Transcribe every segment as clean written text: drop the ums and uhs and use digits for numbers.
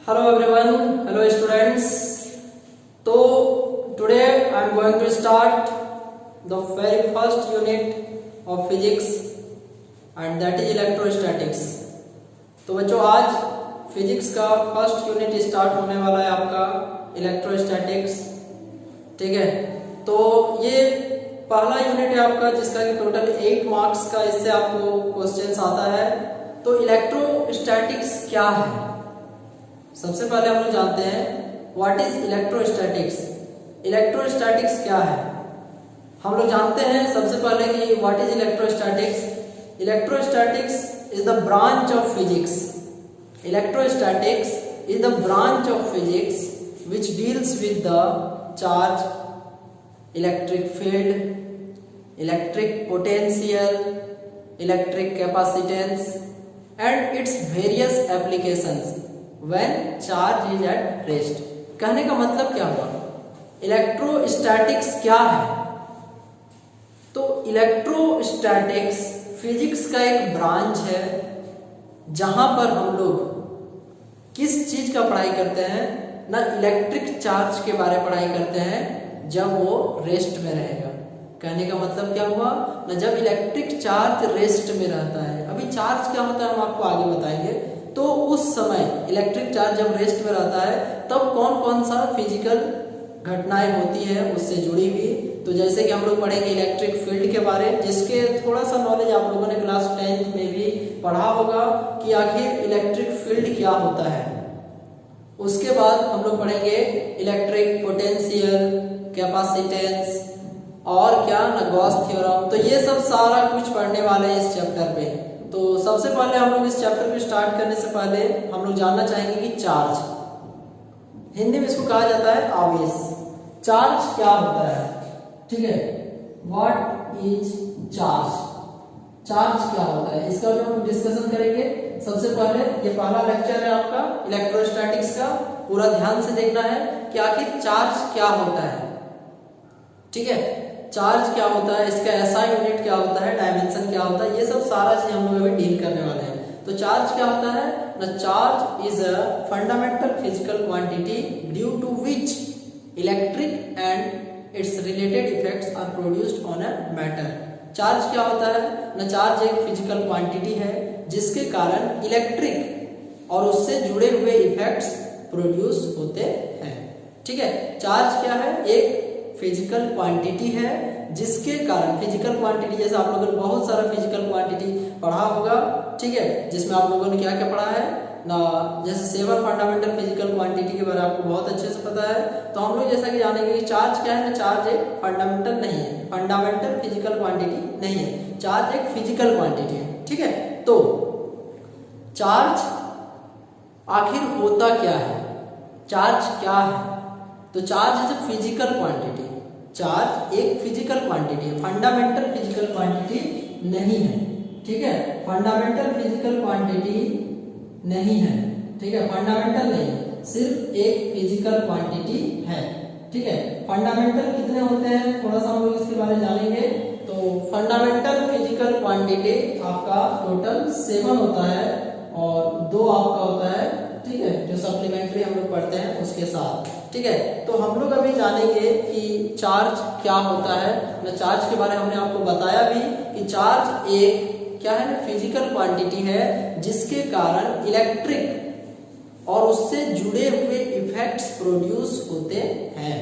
Hello everyone, hello students. So today I am going to start the very first unit of physics and that is electrostatics. तो बच्चों आज physics का first unit start होने वाला है आपका electrostatics, ठीक है। तो ये पहला यूनिट है आपका जिसका कि टोटल 8 मार्क्स का इससे आपको क्वेश्चंस आता है। तो इलेक्ट्रोस्टैटिक्स क्या है, सबसे पहले हम लोग जानते हैं व्हाट इज इलेक्ट्रोस्टैटिक्स। इलेक्ट्रोस्टैटिक्स क्या है हम लोग जानते हैं सबसे पहले कि what is electrostatics. Electrostatics is the branch of physics. Electrostatics is the branch of physics which deals with the charge, electric field, electric potential, electric capacitance and its various applications when charge is at rest। कहने का मतलब क्या हुआ, electrostatics क्या है। तो electrostatics physics का एक ब्रांच है जहां पर हम लोग किस चीज का पढ़ाई करते हैं ना, इलेक्ट्रिक चार्ज के बारे में पढ़ाई करते हैं जब वो रेस्ट में रहेगा। कहने का मतलब क्या हुआ ना, जब इलेक्ट्रिक चार्ज रेस्ट में रहता है। अभी चार्ज क्या होता है हम आपको आगे बताएंगे। तो उस समय इलेक्ट्रिक चार्ज जब रेस्ट में रहता है तब कौन कौन सा फिजिकल घटनाएं होती है उससे जुड़ी हुई। तो जैसे कि हम लोग पढ़ेंगे इलेक्ट्रिक फील्ड के बारे में, जिसके थोड़ा सा नॉलेज आप लोगों ने क्लास 10th में भी पढ़ा होगा कि आखिर इलेक्ट्रिक फील्ड क्या होता है। उसके बाद हम लोग पढ़ेंगे इलेक्ट्रिक पोटेंशियल, कैपेसिटेंस और क्या ना गॉस थ्योरम। तो ये सब सारा कुछ पढ़ने वाले हैं इस चैप्टर पे। तो सबसे पहले हम लोग इस चैप्टर को स्टार्ट करने से पहले हम लोग जानना चाहेंगे कि चार्ज, हिंदी में इसको कहा जाता है आवेश। चार्ज क्या होता है, ठीक है। व्हाट इज चार्ज, चार्ज क्या होता है इसका जो हम डिस्कशन करेंगे। सबसे पहले ये पहला लेक्चर है आपका इलेक्ट्रोस्टैटिक्स का, पूरा ध्यान से देखना है कि आखिर चार्ज क्या होता है, ठीक है। चार्ज क्या होता है, इसका एसआई यूनिट क्या होता है, डायमेंशन क्या होता है, ये सब सारा चीज हम लोग अभी डील करने वाले हैं। तो चार्ज क्या होता है ना, charge is a fundamental physical quantity due to which electric and its related effects are produced on a matter. Charge क्या होता है ना, चार्ज एक फिजिकल क्वांटिटी है जिसके कारण इलेक्ट्रिक और उससे जुड़े हुए इफेक्ट्स प्रोड्यूस होते हैं, ठीक है। चार्ज क्या है, एक फिजिकल क्वांटिटी है जिसके कारण, फिजिकल क्वांटिटी जैसे आप लोगों ने बहुत सारा फिजिकल क्वांटिटी पढ़ा होगा, ठीक है, जिसमें आप लोगों ने क्या क्या पढ़ा है ना, जैसे 7 फंडामेंटल फिजिकल क्वांटिटी के बारे में आपको बहुत अच्छे से पता है। तो हम लोग जैसा कि जानेंगे कि चार्ज क्या है ना, चार्ज एक फंडामेंटल नहीं है, फंडामेंटल फिजिकल क्वांटिटी नहीं है, चार्ज एक फिजिकल क्वांटिटी है, ठीक है। तो चार्ज आखिर होता क्या है, चार्ज क्या है। तो charge is a physical quantity. Charge एक फिजिकल क्वांटिटी है, फंडामेंटल फिजिकल क्वांटिटी नहीं है, ठीक है। फंडामेंटल फिजिकल क्वांटिटी नहीं है, ठीक है, फंडामेंटल नहीं, सिर्फ एक फिजिकल क्वांटिटी है, ठीक है। फंडामेंटल कितने होते हैं थोड़ा सा हम लोग इसके बारे में जानेंगे। तो फंडामेंटल फिजिकल क्वांटिटी आपका टोटल 7 होता है और 2 आपका होता है, ठीक है, जो सप्लीमेंट्री हम लोग पढ़ते हैं उसके साथ, ठीक है। तो हम लोग अभी जानेंगे कि चार्ज क्या होता है ना। चार्ज के बारे में हमने आपको बताया भी कि चार्ज एक क्या है ना, फिजिकल क्वांटिटी है जिसके कारण इलेक्ट्रिक और उससे जुड़े हुए इफेक्ट्स प्रोड्यूस होते हैं,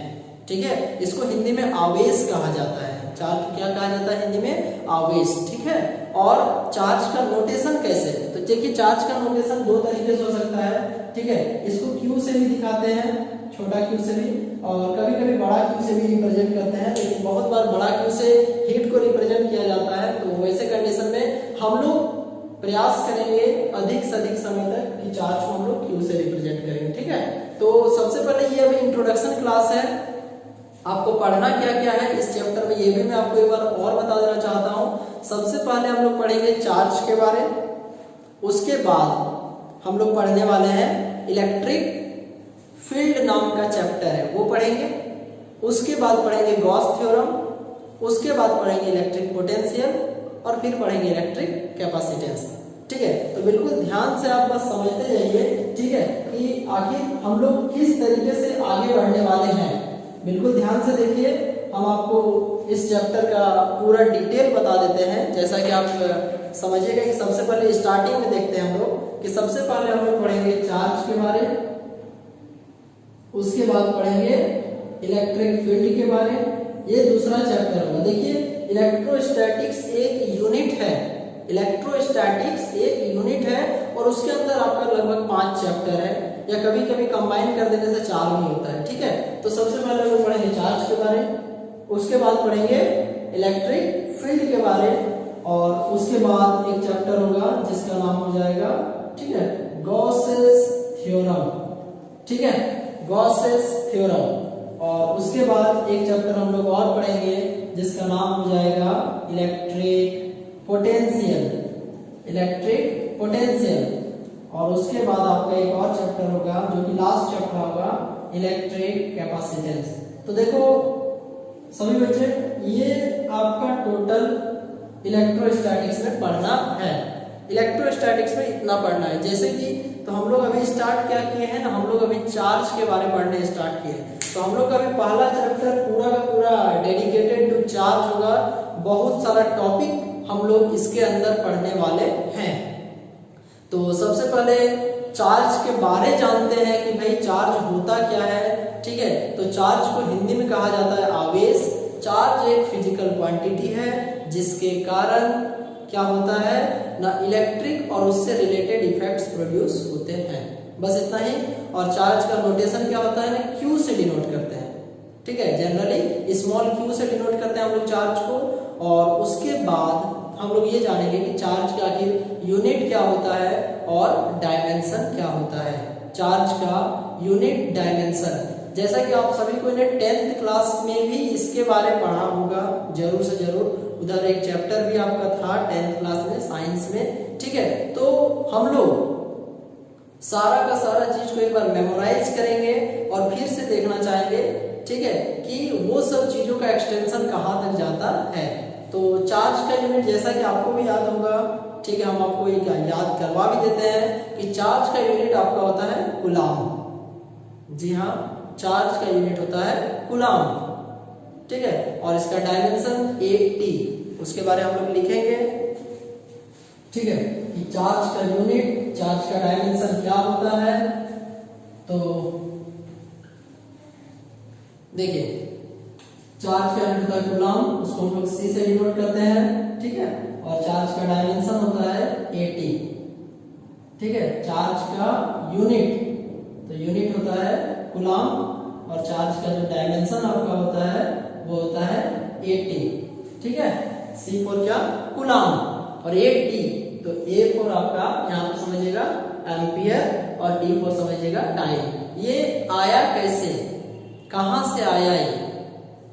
ठीक है। इसको हिंदी में आवेश कहा जाता है। चार्ज क्या कहा जाता है हिंदी में, आवेश, ठीक है। और चार्ज का नोटेशन कैसे, तो देखिए चार्ज का नोटेशन 2 तरीके से हो सकता है, ठीक है। इसको क्यू से भी दिखाते हैं, छोटा क्यू से भी, और कभी कभी बड़ा क्यू से भी रिप्रेजेंट करते हैं, लेकिन बहुत बार बड़ा क्यू से हीट को रिप्रेजेंट किया जाता है। तो वैसे कंडीशन में हम लोग प्रयास करेंगे अधिक से अधिक समय तक कि चार्ज को हम लोग क्यू से रिप्रेजेंट करेंगे, ठीक है। तो सबसे पहले ये अभी इंट्रोडक्शन क्लास है, आपको पढ़ना क्या क्या है इस चैप्टर में ये भी मैं आपको एक बार और बता देना चाहता हूँ। सबसे पहले हम लोग पढ़ेंगे चार्ज के बारे, उसके बाद हम लोग पढ़ने वाले हैं इलेक्ट्रिक फील्ड नाम का चैप्टर है वो पढ़ेंगे। उसके बाद पढ़ेंगे गॉस थ्योरम, उसके बाद पढ़ेंगे इलेक्ट्रिक पोटेंशियल और फिर पढ़ेंगे इलेक्ट्रिक कैपेसिटेंस, ठीक है। तो बिल्कुल ध्यान से आप बस समझते जाइए, ठीक है, कि आखिर हम लोग किस तरीके से आगे बढ़ने वाले हैं। बिल्कुल ध्यान से देखिए, हम आपको इस चैप्टर का पूरा डिटेल बता देते हैं, जैसा कि आप समझिएगा कि सबसे पहले स्टार्टिंग में देखते हैं हम लोग कि सबसे पहले हम लोग पढ़ेंगे चार्ज के बारे, उसके बाद पढ़ेंगे इलेक्ट्रिक फील्ड के बारे। ये दूसरा चैप्टर होगा। देखिए, इलेक्ट्रोस्टैटिक्स एक यूनिट है, इलेक्ट्रोस्टैटिक्स एक यूनिट है और उसके अंदर आपका लगभग 5 चैप्टर है, या कभी कभी कंबाइन कर देने से 4 भी होता है, ठीक है। तो सबसे पहले हम लोग पढ़ेंगे चार्ज के बारे, उसके बाद पढ़ेंगे इलेक्ट्रिक फील्ड के बारे, और उसके बाद एक चैप्टर होगा जिसका नाम हो जाएगा, ठीक है, गॉसेस थ्योरम, ठीक है, गॉसेस थ्योरम। और उसके बाद एक चैप्टर हम लोग और पढ़ेंगे जिसका नाम हो जाएगा इलेक्ट्रिक पोटेंशियल, इलेक्ट्रिक पोटेंशियल। और उसके बाद आपका एक और चैप्टर होगा जो कि लास्ट चैप्टर होगा, इलेक्ट्रिक कैपेसिटेंस। तो देखो सभी बच्चे, ये आपका टोटल इलेक्ट्रोस्टैटिक्स में पढ़ना है। इलेक्ट्रोस्टैटिक्स में इतना पढ़ना है, जैसे कि तो हम लोग अभी स्टार्ट क्या किए हैं ना, हम लोग अभी चार्ज के बारे में पढ़ने स्टार्ट किए हैं। तो हम लोग का अभी पहला चैप्टर पूरा का पूरा डेडिकेटेड टू चार्ज होगा। बहुत सारा टॉपिक हम लोग इसके अंदर पढ़ने वाले हैं। तो सबसे पहले चार्ज के बारे जानते हैं कि भाई चार्ज होता क्या है, ठीक है। तो चार्ज को हिंदी में कहा जाता है आवेश। चार्ज एक फिजिकल क्वांटिटी है जिसके कारण क्या होता है ना, इलेक्ट्रिक और उससे रिलेटेड इफेक्ट्स प्रोड्यूस होते हैं, बस इतना ही। और चार्ज का नोटेशन क्या होता है ना, क्यू से डिनोट करते हैं, ठीक है, जनरली स्मॉल क्यू से डिनोट करते हैं हम लोग चार्ज को। और उसके बाद हम लोग ये जानेंगे कि चार्ज का आखिर यूनिट क्या होता है और डायमेंशन क्या होता है। चार्ज का यूनिट, डायमेंशन, जैसा कि आप सभी को ने 10th क्लास में भी इसके बारे में पढ़ा होगा, जरूर से जरूर। उधर एक चैप्टर भी आपका था 10th क्लास में साइंस में, ठीक है। तो हम लोग सारा का सारा चीज को एक बार मेमोराइज करेंगे और फिर से देखना चाहेंगे, ठीक है, कि वो सब चीजों का एक्सटेंशन कहाँ तक जाता है। तो चार्ज का यूनिट जैसा कि आपको भी याद होगा, ठीक है, हम आपको एक याद करवा भी देते हैं कि चार्ज का यूनिट आपका होता है कूलाम। जी हाँ, चार्ज का यूनिट होता है कूलाम, ठीक है। और इसका डायमेंशन 8T, उसके बारे में हम लोग लिखेंगे, ठीक है, कि चार्ज का यूनिट, चार्ज का डायमेंशन क्या होता है। तो देखिए, चार्ज का यूनिट होता है कूलाम, उसको हम लोग C से डिनोट करते हैं, ठीक है। और चार्ज का डायमेंशन होता है 8T, ठीक है। चार्ज का यूनिट, तो यूनिट होता है कूलाम, और चार्ज का जो डायमेंशन आपका होता है वो होता है 8T, ठीक है। C फॉर क्या, कूलाम, और 8T, तो A फॉर आपका यहाँ पर समझिएगा एम्पियर, और D फॉर समझिएगा टाइम। ये आया कैसे, कहां से आया ये,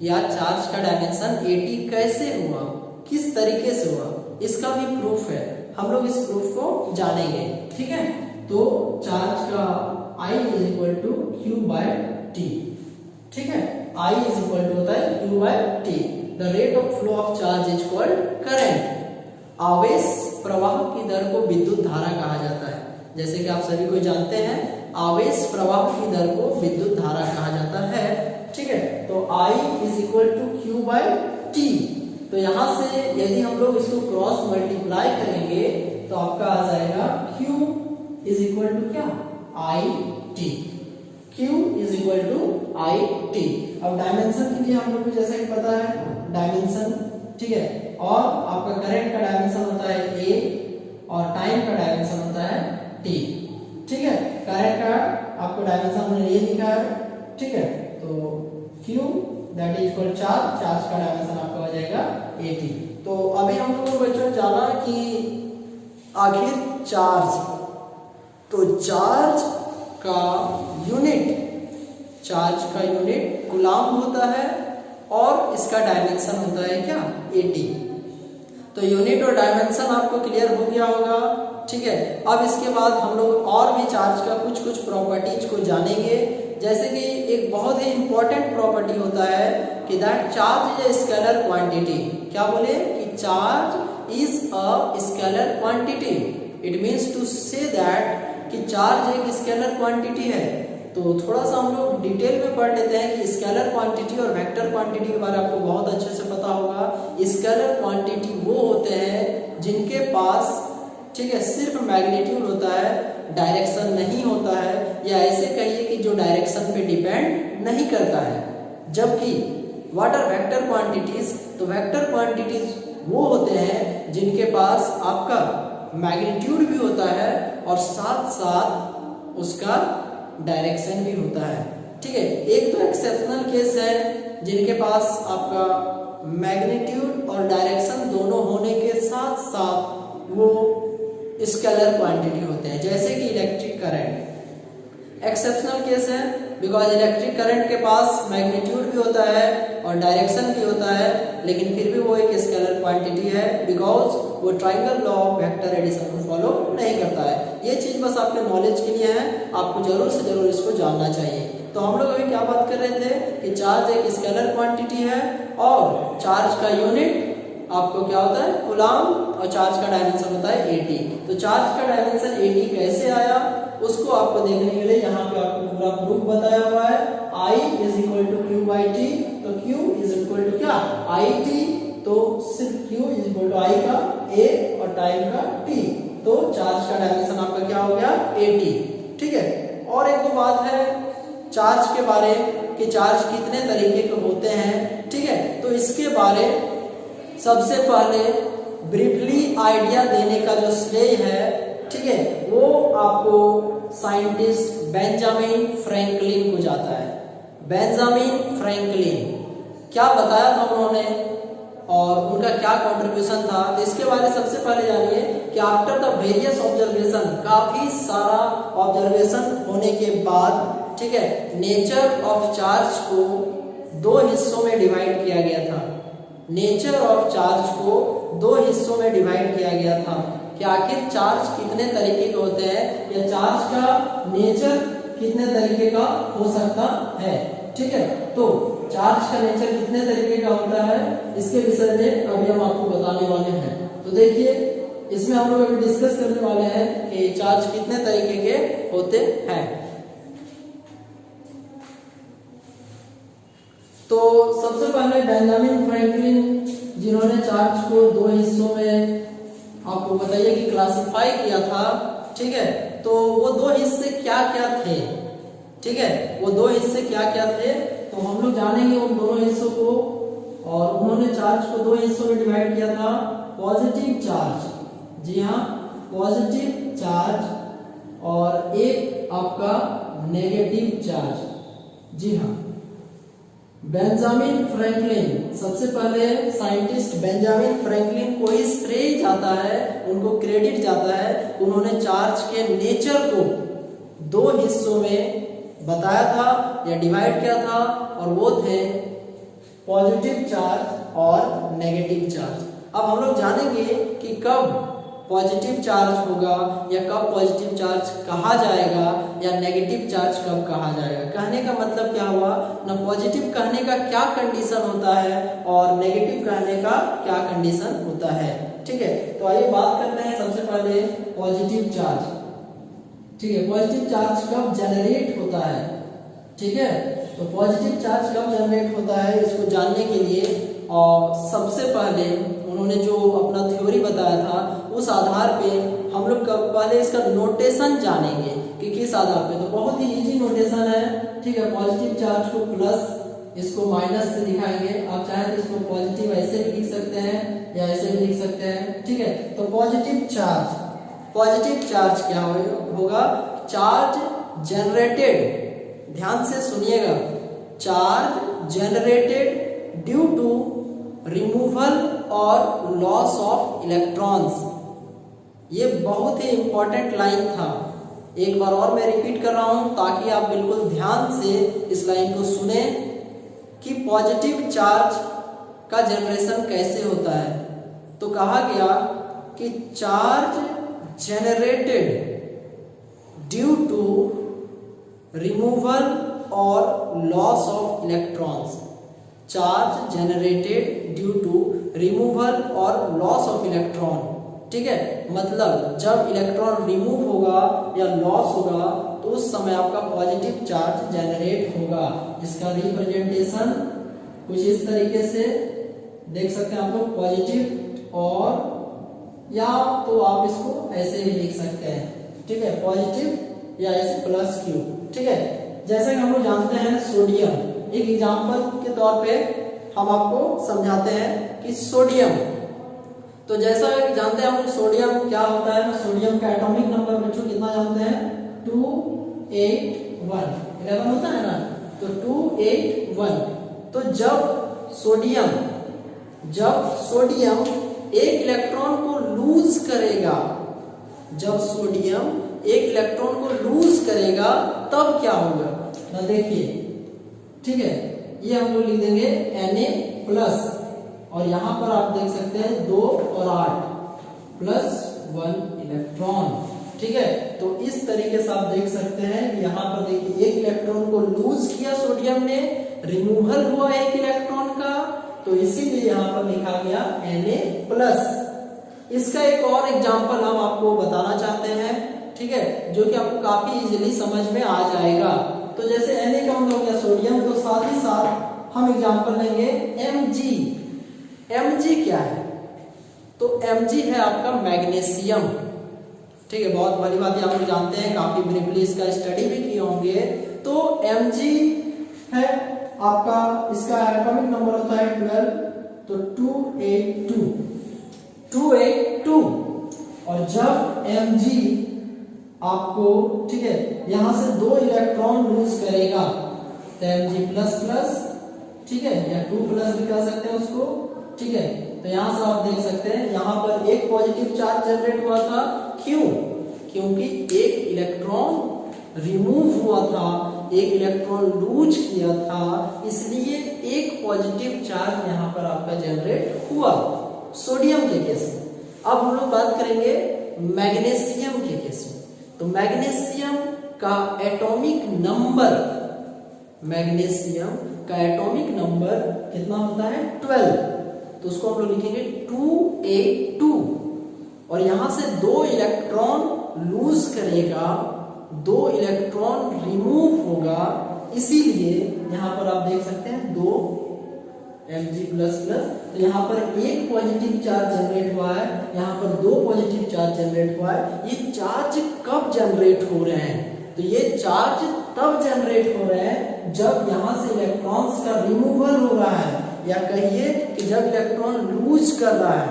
या चार्ज का डायमेंशन 8T कैसे हुआ, किस तरीके से हुआ, इसका भी प्रूफ है। हम लोग इस प्रूफ को जानेंगे, ठीक है। तो चार्ज का I is equal to Q by T, ठीक है। I इज इक्वल टू होता है Q by T। The rate of flow of charge is called current. आवेश प्रवाह की दर को विद्युत धारा कहा जाता है। जैसे कि आप सभी को जानते हैं, आवेश प्रवाह की दर को विद्युत धारा कहा जाता है, ठीक है। तो I is equal to Q by T। तो यहां से यदि हम लोग इसको क्रॉस मल्टीप्लाई करेंगे तो आपका आ जाएगा Q इज इक्वल टू क्या, IT। Q is equal to IT। अब डायमेंशन के लिए हम लोग को जैसा कि पता है डायमेंशन, ठीक है। और आपका करंट का डायमेंशन होता है A, और टाइम का डायमेंशन होता है T, ठीक है। करंट का आपको डायमेंशन हमने ये लिखा है, ठीक है। तो Q that is equal charge, charge का डायमेंशन आपका हो जाएगा 80। तो अभी हम लोग को बच्चों जाना कि आखिर चार्ज, तो चार्ज का यूनिट, चार्ज का यूनिट कूलाम होता है और इसका डायमेंशन होता है क्या, 80। तो यूनिट और डायमेंशन आपको क्लियर हो गया होगा, ठीक है। अब इसके बाद हम लोग और भी चार्ज का कुछ कुछ प्रॉपर्टीज को जानेंगे। जैसे कि एक बहुत ही इंपॉर्टेंट प्रॉपर्टी होता है कि that charge is a scalar quantity. क्या बोले कि charge is a scalar quantity. It means to say that कि चार्ज एक स्केलर क्वांटिटी है। तो थोड़ा सा हम लोग डिटेल में पढ़ लेते हैं कि स्केलर क्वांटिटी और वेक्टर क्वांटिटी के बारे में आपको बहुत अच्छे से पता होगा। स्केलर क्वांटिटी वो होते हैं जिनके पास, ठीक है, सिर्फ मैग्नीट्यूड होता है, डायरेक्शन नहीं होता है, या ऐसे कहिए कि जो डायरेक्शन पे डिपेंड नहीं करता है। जबकि व्हाट आर वेक्टर क्वांटिटीज, तो वेक्टर क्वांटिटीज वो होते हैं जिनके पास आपका मैग्नीट्यूड भी होता है और साथ साथ उसका डायरेक्शन भी होता है। ठीक है, एक तो एक्सेप्शनल केस है जिनके पास आपका मैग्नीट्यूड और डायरेक्शन दोनों होने के साथ साथ वो स्केलर क्वांटिटी होते हैं, जैसे कि इलेक्ट्रिक करंट। एक्सेप्शनल केस है बिकॉज इलेक्ट्रिक करंट के पास मैग्नीट्यूड भी होता है और डायरेक्शन भी होता है, लेकिन फिर भी वो एक स्केलर क्वांटिटी है बिकॉज वो triangle law of vector addition को फॉलो नहीं करता है। ये चीज बस आपके नॉलेज के लिए है, आपको जरूर से जरूर इसको जानना चाहिए। तो हम लोग अभी क्या बात कर रहे थे कि चार्ज एक स्केलर क्वांटिटी है और चार्ज का यूनिट आपको क्या होता है, कूलम, और चार्ज का डायमेंशन होता है 80। तो चार्ज का डायमेंशन 80 कैसे आया उसको आपको देखने के लिए यहाँ पे आपको पूरा प्रूफ बताया हुआ है। I is equal to Q by T, तो Q इज इक्वल टू क्या, आई टी, तो सिर्फ Q is equal to I का A और टाइम का T, तो चार्ज का डायमेंशन आपका क्या हो गया 80। ठीक है, और एक दो बात है चार्ज के बारे कि चार्ज कितने तरीके के होते हैं। ठीक है, तो इसके बारे सबसे पहले ब्रीफली आइडिया देने का जो श्रेय है, ठीक है, वो आपको साइंटिस्ट बेंजामिन फ्रैंकलिन को जाता है। बेंजामिन फ्रैंकलिन क्या बताया था उन्होंने और उनका क्या कंट्रीब्यूशन था, तो इसके बारे में सबसे पहले जानिए कि आफ्टर द वेरियस ऑब्जर्वेशन, काफी सारा ऑब्जर्वेशन होने के बाद, ठीक है, नेचर ऑफ चार्ज को दो हिस्सों में डिवाइड किया गया था। नेचर ऑफ चार्ज को दो हिस्सों में डिवाइड किया गया था कि आखिर चार्ज कितने तरीके के होते हैं या चार्ज का नेचर कितने तरीके का हो सकता है। ठीक है, तो चार्ज का नेचर कितने तरीके का होता है इसके विषय में अभी हम आपको बताने वाले हैं। तो देखिए इसमें हम लोग अभी डिस्कस करने वाले हैं कि चार्ज कितने तरीके के होते हैं। तो सबसे पहले बेंजामिन फ्रैंकलिन जिन्होंने चार्ज को दो हिस्सों में आपको बताइए कि क्लासिफाई किया था। ठीक है, तो वो दो हिस्से क्या क्या थे, ठीक है, वो दो हिस्से क्या क्या थे तो हम लोग जानेंगे उन दोनों हिस्सों को। और उन्होंने चार्ज को दो हिस्सों में डिवाइड किया था, पॉजिटिव चार्ज, जी हाँ, पॉजिटिव चार्ज, और एक आपका नेगेटिव चार्ज। जी हाँ, बेंजामिन फ्रैंकलिन, सबसे पहले साइंटिस्ट बेंजामिन फ्रैंकलिन को ही श्रेय जाता है, उनको क्रेडिट जाता है, उन्होंने चार्ज के नेचर को दो हिस्सों में बताया था या डिवाइड किया था, और वो थे पॉजिटिव चार्ज और नेगेटिव चार्ज। अब हम लोग जानेंगे कि कब पॉजिटिव चार्ज होगा या कब पॉजिटिव चार्ज कहा जाएगा या नेगेटिव चार्ज कब कहा जाएगा। कहने का मतलब क्या हुआ ना, पॉजिटिव कहने का क्या कंडीशन होता है और नेगेटिव कहने का क्या कंडीशन होता है। ठीक है, तो आइए बात करते हैं सबसे पहले पॉजिटिव चार्ज। ठीक है, पॉजिटिव चार्ज कब जनरेट होता है। ठीक है, तो पॉजिटिव चार्ज कब जनरेट होता है इसको जानने के लिए और सबसे पहले उन्होंने जो अपना थ्योरी बताया था उस आधार पे हम लोग पहले इसका नोटेशन जानेंगे कि किस आधार पे। तो बहुत ही इजी नोटेशन है। ठीक है, पॉजिटिव चार्ज को प्लस, इसको माइनस से दिखाएंगे। आप चाहे तो इसको पॉजिटिव ऐसे भी लिख सकते हैं या ऐसे भी लिख सकते हैं। ठीक है, तो पॉजिटिव चार्ज क्या होगा, चार्ज जनरेटेड, ध्यान से सुनिएगा, charge generated due to removal और लॉस ऑफ इलेक्ट्रॉन्स। ये बहुत ही इंपॉर्टेंट लाइन था, एक बार और मैं रिपीट कर रहा हूं ताकि आप बिल्कुल ध्यान से इस लाइन को सुने कि पॉजिटिव चार्ज का जनरेशन कैसे होता है। तो कहा गया कि charge generated due to removal और loss of electrons, charge generated due to removal और लॉस ऑफ इलेक्ट्रॉन। ठीक है, मतलब जब इलेक्ट्रॉन रिमूव होगा या लॉस होगा तो उस समय आपका पॉजिटिव चार्ज जनरेट होगा, जिसका रिप्रेजेंटेशन कुछ इस तरीके से देख सकते हैं आप लोग, पॉजिटिव और या तो आप इसको ऐसे भी लिख सकते हैं, ठीक है, पॉजिटिव या ऐसे प्लस क्यू, ठीक है। जैसा कि हम लोग जानते हैं सोडियम, एक एग्जांपल के तौर पे हम आपको समझाते हैं कि सोडियम, तो जैसा कि जानते हैं हम लोग सोडियम क्या होता है, सोडियम का एटॉमिक नंबर बच्चों कितना जानते हैं, 281, 11 होता है ना, तो 281। तो जब सोडियम एक इलेक्ट्रॉन को लूज करेगा, जब सोडियम एक इलेक्ट्रॉन को लूज करेगा तब क्या होगा ना, देखिए, ठीक है, ये हम लोग लिख देंगे Na+, और यहां पर आप देख सकते हैं 2 और 8 +1 इलेक्ट्रॉन, ठीक है। तो इस तरीके से आप देख सकते हैं कि यहाँ पर देखिए एक इलेक्ट्रॉन को लूज किया सोडियम ने, रिमूवल हुआ एक इलेक्ट्रॉन का, तो इसीलिए यहाँ पर लिखा गया Na+। इसका एक और एग्जांपल हम आपको बताना चाहते हैं, ठीक है, जो कि आपको काफी इजीली समझ में आ जाएगा। तो जैसे Na का मतलब हो गया सोडियम, तो साथ ही साथ हम एग्जांपल लेंगे Mg। Mg क्या है, तो Mg है आपका मैग्नीशियम, ठीक है, बहुत बड़ी बात है, आप लोग जानते हैं, काफी ब्रीफली इसका स्टडी भी किए होंगे। तो Mg है आपका, इसका एटॉमिक नंबर होता है 12, तो 282, और जब Mg आपको, ठीक है, यहां से 2 इलेक्ट्रॉन लूज करेगा तो Mg++, ठीक है, या 2+ भी कह सकते हैं उसको, ठीक है। तो यहां से आप देख सकते हैं यहाँ पर एक पॉजिटिव चार्ज जनरेट हुआ था, क्यों, क्योंकि एक इलेक्ट्रॉन रिमूव हुआ था, एक इलेक्ट्रॉन लूज किया था, इसलिए एक पॉजिटिव चार्ज यहाँ पर आपका जनरेट हुआ सोडियम के केस में। अब हम लोग बात करेंगे मैग्नीशियम के केस में। तो मैग्नीशियम का एटॉमिक नंबर, मैग्नीशियम का एटॉमिक नंबर कितना होता है, 12, तो उसको हम लोग लिखेंगे 282, और यहां से 2 इलेक्ट्रॉन लूज करेगा, 2 इलेक्ट्रॉन रिमूव होगा, इसीलिए यहां पर आप देख सकते हैं 2 Mg++। तो यहाँ पर एक पॉजिटिव चार्ज जनरेट हुआ है, यहाँ पर 2 पॉजिटिव चार्ज जनरेट हुआ है। ये चार्ज कब जनरेट हो रहे हैं, तो ये चार्ज तब जनरेट हो रहे हैं जब यहाँ से इलेक्ट्रॉन्स का रिमूवल हो रहा है, या कहिए कि जब इलेक्ट्रॉन लूज कर रहा है,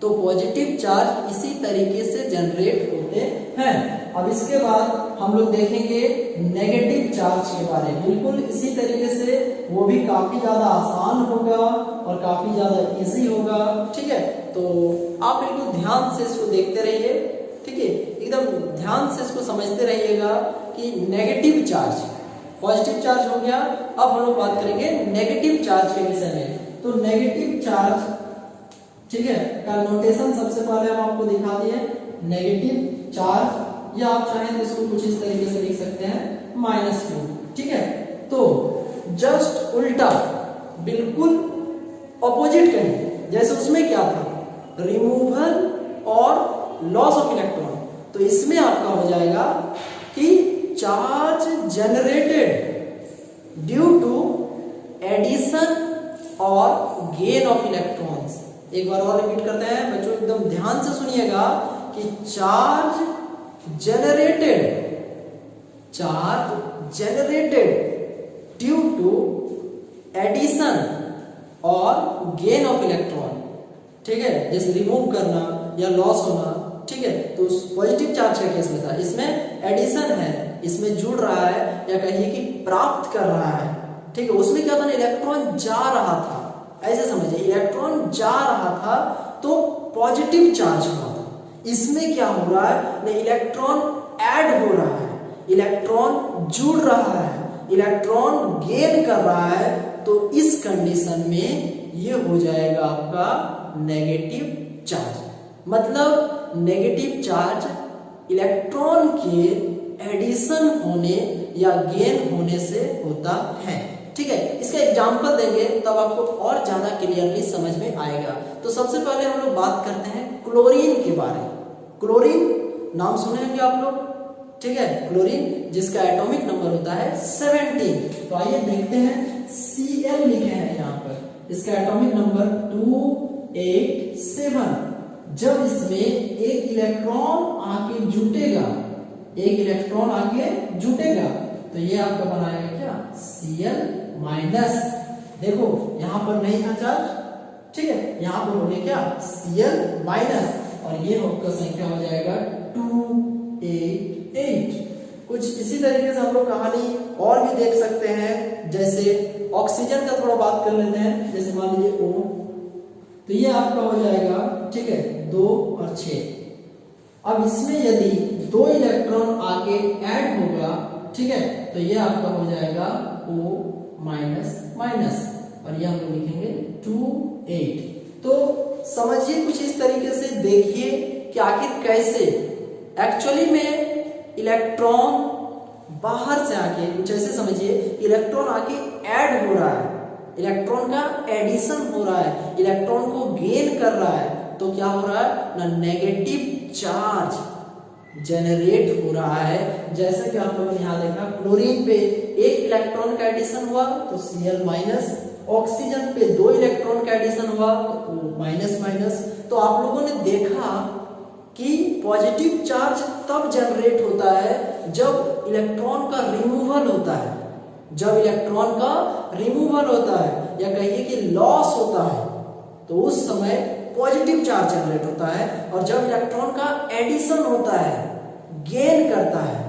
तो पॉजिटिव चार्ज इसी तरीके से जनरेट होते हैं। अब इसके बाद हम लोग देखेंगे नेगेटिव चार्ज के बारे में, बिल्कुल इसी तरीके से, वो भी काफी ज्यादा आसान होगा और काफी ज्यादा इजी होगा, ठीक है। तो आप बिल्कुल ध्यान से इसको देखते रहिए, ठीक है, एकदम ध्यान से इसको समझते रहिएगा कि नेगेटिव चार्ज, पॉजिटिव चार्ज हो गया, अब हम लोग बात करेंगे नेगेटिव चार्ज के विषय में। तो नेगेटिव चार्ज, ठीक है, का नोटेशन सबसे पहले हम आपको दिखा दिए, नेगेटिव चार्ज, या आप चाहें तो इसको कुछ इस तरीके से लिख सकते हैं -2, ठीक है। तो जस्ट उल्टा, बिल्कुल ऑपोजिट करें, जैसे उसमें क्या था, रिमूवल और लॉस ऑफ इलेक्ट्रॉन, तो इसमें आपका हो जाएगा कि charge generated due to addition और गेन ऑफ इलेक्ट्रॉन्स। एक बार और रिपीट करते हैं बच्चों, एकदम ध्यान से सुनिएगा कि charge generated due to addition और गेन ऑफ इलेक्ट्रॉन, ठीक है, जैसे रिमूव करना या लॉस होना, ठीक है। तो पॉजिटिव चार्ज का केस में था, इसमें एडिशन है, इसमें जुड़ रहा है, या कहिए कि प्राप्त कर रहा है, ठीक है। उसमें क्या था ना, इलेक्ट्रॉन जा रहा था, ऐसे समझिए, इलेक्ट्रॉन जा रहा था तो पॉजिटिव चार्ज हुआ था। इसमें क्या हो रहा है ना, इलेक्ट्रॉन ऐड हो रहा है, इलेक्ट्रॉन जुड़ रहा है, इलेक्ट्रॉन गेन कर रहा है, तो इस कंडीशन में ये हो जाएगा आपका नेगेटिव चार्ज। मतलब नेगेटिव चार्ज इलेक्ट्रॉन के एडिशन होने या गेन होने से होता है, ठीक है, इसका एग्जाम्पल देंगे तब आपको और ज्यादा क्लियरली समझ में आएगा। तो सबसे पहले हम लोग बात करते हैं क्लोरीन के बारे में। क्लोरीन नाम सुने होंगे आप लोग, ठीक है, क्लोरीन जिसका एटॉमिक नंबर होता है 17। तो आइए देखते हैं, Cl लिखे हैं यहाँ पर, इसका एटॉमिक नंबर 287। जब इसमें एक इलेक्ट्रॉन आके जुटेगा, एक इलेक्ट्रॉन आके जुटेगा तो ये आपका बनाएगा क्या, Cl माइनस। देखो यहाँ पर नहीं था चार्ज, ठीक है, यहाँ पर हो गया क्या, Cl माइनस, और ये आपका संख्या हो जाएगा 288। कुछ इसी तरीके से हम लोग कहानी और भी देख सकते हैं, जैसे ऑक्सीजन का थोड़ा बात कर लेते हैं। जैसे मान लीजिए O, तो ये आपका हो जाएगा, ठीक है, 2 और 6। अब इसमें यदि 2 इलेक्ट्रॉन आके ऐड होगा, ठीक है, तो ये आपका हो जाएगा O माइनस माइनस, और ये हम लोग लिखेंगे 28। तो समझिए कुछ इस तरीके से, देखिए कि आखिर कैसे एक्चुअली में इलेक्ट्रॉन बाहर से आके, कुछ ऐसे समझिए, इलेक्ट्रॉन आके ऐड हो रहा है, इलेक्ट्रॉन का एडिशन हो रहा है, इलेक्ट्रॉन को गेन कर रहा है, तो क्या हो रहा है ना, नेगेटिव चार्ज जनरेट हो रहा है। जैसा कि आप लोगों ने यहाँ देखा, क्लोरीन पे एक इलेक्ट्रॉन का एडिशन हुआ तो Cl माइनस, ऑक्सीजन पे 2 इलेक्ट्रॉन का एडिशन हुआ तो O माइनस माइनस। तो आप लोगों ने देखा कि पॉजिटिव चार्ज तब जनरेट होता है जब इलेक्ट्रॉन का रिमूवल होता है, जब इलेक्ट्रॉन का रिमूवल होता है या कहिए कि लॉस होता है, तो उस समय पॉजिटिव चार्ज जनरेट होता है। और जब इलेक्ट्रॉन का एडिशन होता है, गेन करता है,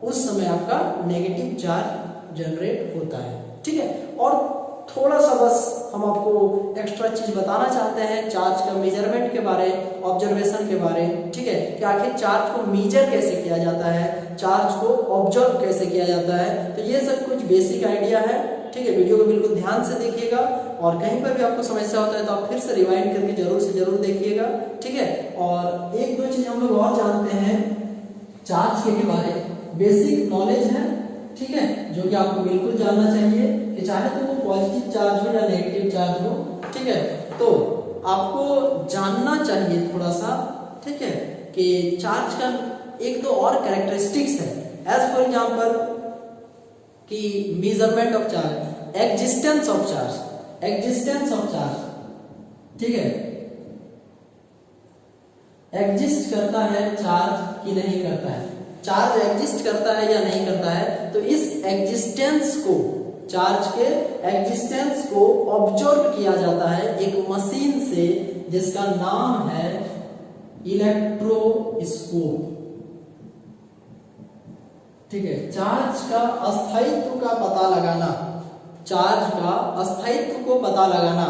उस समय आपका नेगेटिव चार्ज जनरेट होता है, ठीक है। और थोड़ा सा बस हम आपको एक्स्ट्रा चीज बताना चाहते हैं चार्ज का मेजरमेंट के बारे, ऑब्जर्वेशन के बारे, ठीक है, कि आखिर चार्ज को मेजर कैसे किया जाता है, चार्ज को ऑब्जर्व कैसे किया जाता है। तो ये सब कुछ बेसिक आइडिया है, ठीक है। वीडियो को बिल्कुल ध्यान से देखिएगा, और कहीं पर भी आपको समस्या होता है तो आप फिर से रिवाइंड करके जरूर से जरूर देखिएगा, ठीक है। और एक दो चीज हम लोग और जानते हैं चार्ज के बारे, बेसिक नॉलेज है, ठीक है, जो कि आपको बिल्कुल जानना चाहिए कि चाहे तो वो पॉजिटिव चार्ज हो या नेगेटिव चार्ज हो, ठीक है, तो आपको जानना चाहिए थोड़ा सा, ठीक है, कि चार्ज का एक दो और कैरेक्टरिस्टिक्स है। एज फॉर एग्जांपल कि measurement of charge, existence of charge, existence of charge, ठीक है, एग्जिस्ट करता है चार्ज कि नहीं करता है, चार्ज एग्जिस्ट करता है या नहीं करता है। तो इस एग्जिस्टेंस को, चार्ज के एग्जिस्टेंस को ऑब्जर्व किया जाता है एक मशीन से जिसका नाम है इलेक्ट्रोस्कोप, ठीक है। चार्ज का अस्थायित्व का पता लगाना, चार्ज का अस्थायित्व को पता लगाना,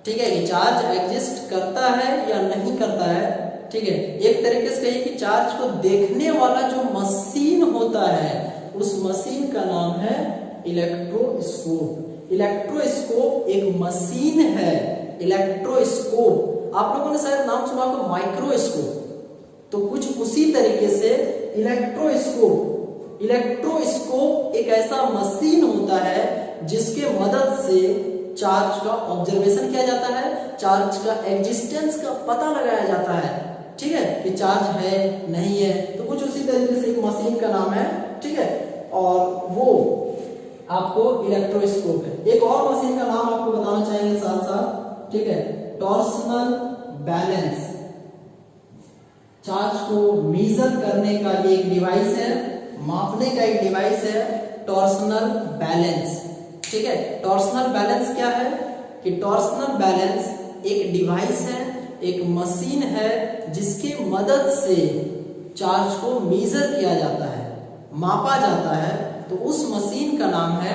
ठीक है, कि चार्ज एग्जिस्ट करता है या नहीं करता है, ठीक है। एक तरीके से कहिए कि चार्ज को देखने वाला जो मशीन होता है, उस मशीन का नाम है इलेक्ट्रोस्कोप। इलेक्ट्रोस्कोप एक मशीन है, इलेक्ट्रोस्कोप। आप लोगों ने शायद नाम सुना होगा माइक्रोस्कोप, तो कुछ उसी तरीके से इलेक्ट्रोस्कोप, इलेक्ट्रोस्कोप एक ऐसा मशीन होता है जिसके मदद से चार्ज का ऑब्जर्वेशन किया जाता है, चार्ज का एग्जिस्टेंस का पता लगाया जाता है, ठीक है, कि चार्ज है नहीं है। तो कुछ उसी तरीके से एक मशीन का नाम है, ठीक है, और वो आपको इलेक्ट्रोस्कोप है। एक और मशीन का नाम आपको बताना चाहेंगे साथ साथ, ठीक है, टॉर्सनल बैलेंस। चार्ज को मेजर करने का ये एक डिवाइस है, मापने का एक डिवाइस है, टॉर्सनल बैलेंस, ठीक है। टॉर्सनल बैलेंस क्या है कि टॉर्सनल बैलेंस एक डिवाइस है, एक मशीन है जिसकी मदद से चार्ज को मेजर किया जाता है, मापा जाता है। तो उस मशीन का नाम है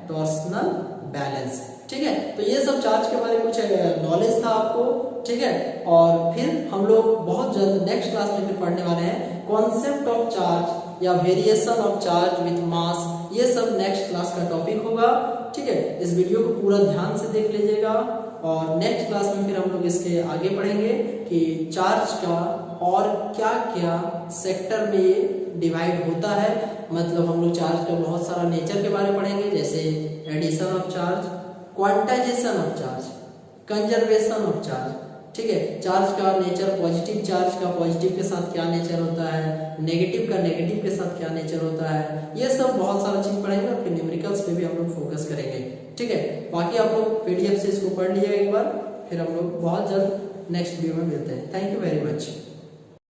टॉर्सनल बैलेंस, ठीक है। तो ये सब चार्ज के बारे में कुछ नॉलेज था आपको, ठीक है। और फिर हम लोग बहुत जल्द नेक्स्ट क्लास में फिर पढ़ने वाले हैं कॉन्सेप्ट ऑफ चार्ज या variation of charge with mass, ये सब नेक्स्ट क्लास का टॉपिक होगा, ठीक है। इस वीडियो को पूरा ध्यान से देख लीजिएगा, और नेक्स्ट क्लास में फिर हम लोग इसके आगे पढ़ेंगे कि चार्ज का और क्या क्या सेक्टर में डिवाइड होता है, मतलब हम लोग चार्ज का बहुत सारा नेचर के बारे में पढ़ेंगे, जैसे addition of charge, quantisation of charge, conservation of charge, ठीक है। चार्ज का नेचर, पॉजिटिव चार्ज का पॉजिटिव के साथ क्या नेचर होता है, नेगेटिव का नेगेटिव के साथ क्या नेचर होता है, ये सब बहुत सारा चीज पढ़ेंगे और फिर न्यूमेरिकल्स पे भी हम लोग फोकस करेंगे, ठीक है। बाकी आप लोग पीडीएफ से इसको पढ़ लीजिएगा एक बार, फिर हम लोग बहुत जल्द नेक्स्ट वीडियो में मिलते हैं। Thank you very much.